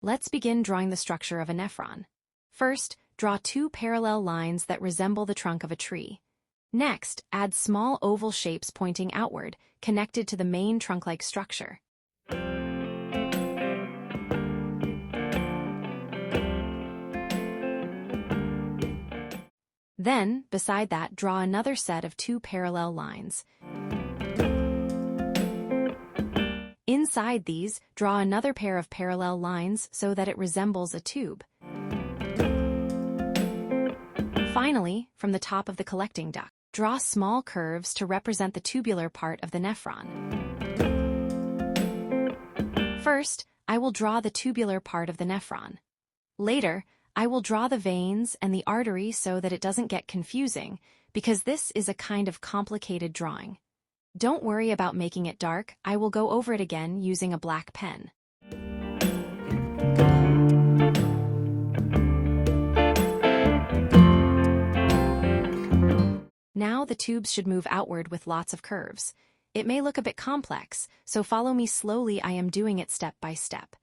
Let's begin drawing the structure of a nephron. First, draw two parallel lines that resemble the trunk of a tree. Next, add small oval shapes pointing outward, connected to the main trunk-like structure. Then, beside that, draw another set of two parallel lines. Inside these, draw another pair of parallel lines so that it resembles a tube. Finally, from the top of the collecting duct, draw small curves to represent the tubular part of the nephron. First, I will draw the tubular part of the nephron. Later, I will draw the veins and the artery so that it doesn't get confusing, because this is a kind of complicated drawing. Don't worry about making it dark, I will go over it again using a black pen. Now the tubes should move outward with lots of curves. It may look a bit complex, so follow me slowly. I am doing it step by step.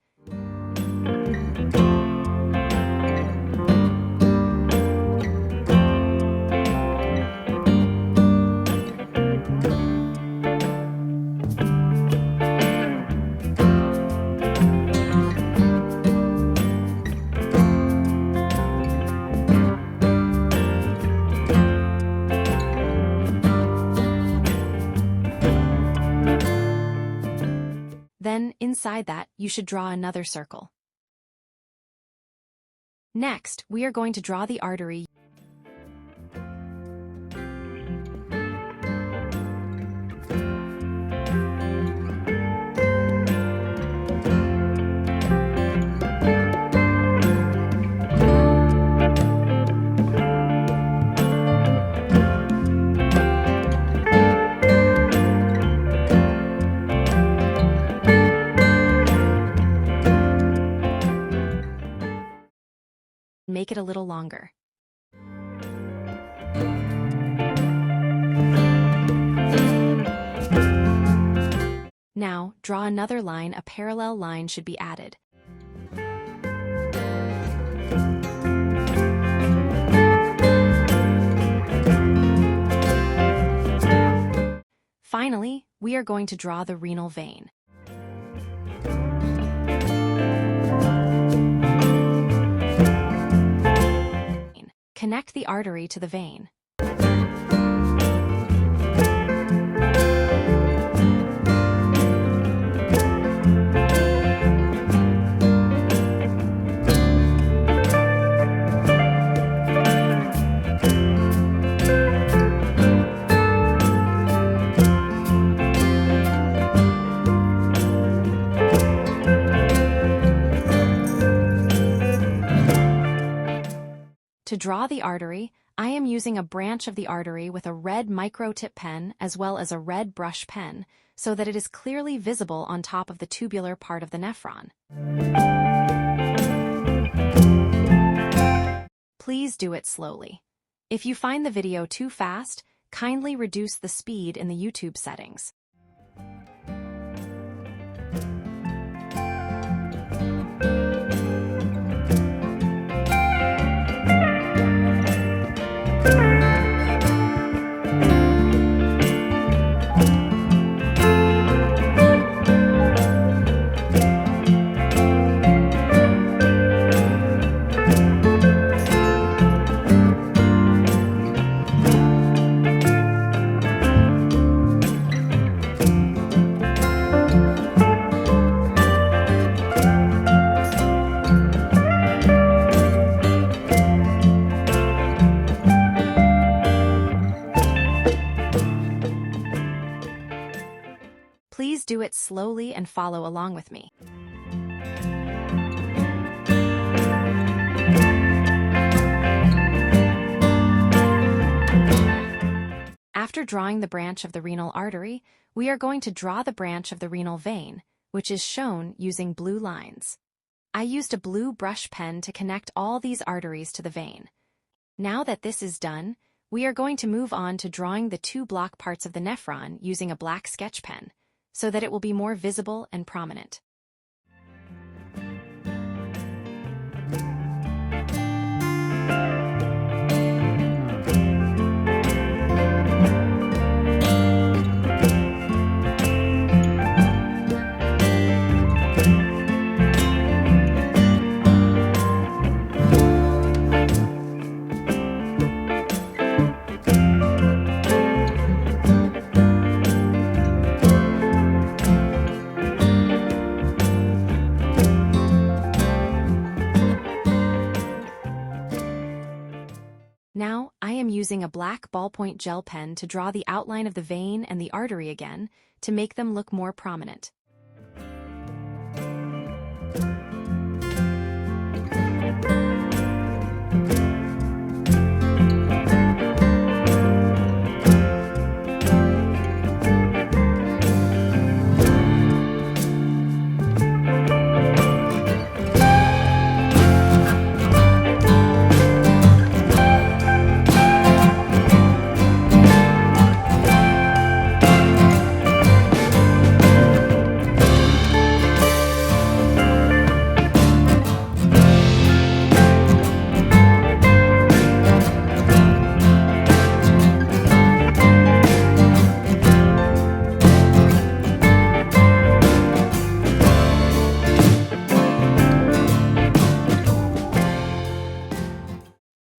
Then, inside that, you should draw another circle. Next, we are going to draw the artery. Make it a little longer. Now, draw another line. A parallel line should be added. Finally, we are going to draw the renal vein. Connect the artery to the vein. To draw the artery, I am using a branch of the artery with a red micro-tip pen as well as a red brush pen, so that it is clearly visible on top of the tubular part of the nephron. Please do it slowly. If you find the video too fast, kindly reduce the speed in the YouTube settings. Please do it slowly and follow along with me. After drawing the branch of the renal artery, we are going to draw the branch of the renal vein, which is shown using blue lines. I used a blue brush pen to connect all these arteries to the vein. Now that this is done, we are going to move on to drawing the two block parts of the nephron using a black sketch pen, so that it will be more visible and prominent. am using a black ballpoint gel pen to draw the outline of the vein and the artery again, to make them look more prominent.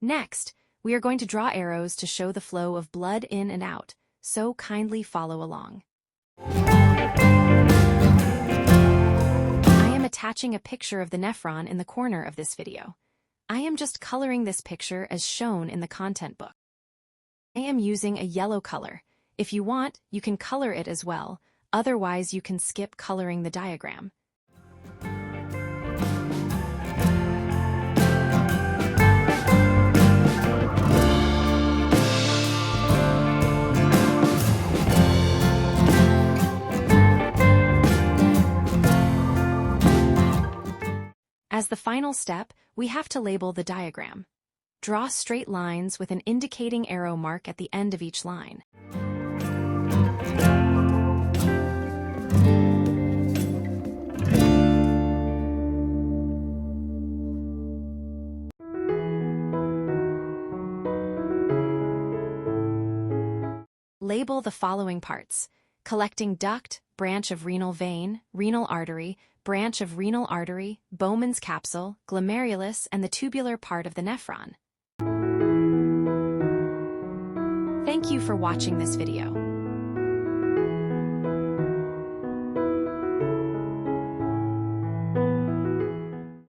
Next, we are going to draw arrows to show the flow of blood in and out, so kindly follow along. I am attaching a picture of the nephron in the corner of this video. I am just coloring this picture as shown in the content book. I am using a yellow color. If you want, you can color it as well, otherwise you can skip coloring the diagram. As the final step, we have to label the diagram. Draw straight lines with an indicating arrow mark at the end of each line. Label the following parts: collecting duct, branch of renal vein, renal artery, branch of renal artery, Bowman's capsule, glomerulus, and the tubular part of the nephron. Thank you for watching this video.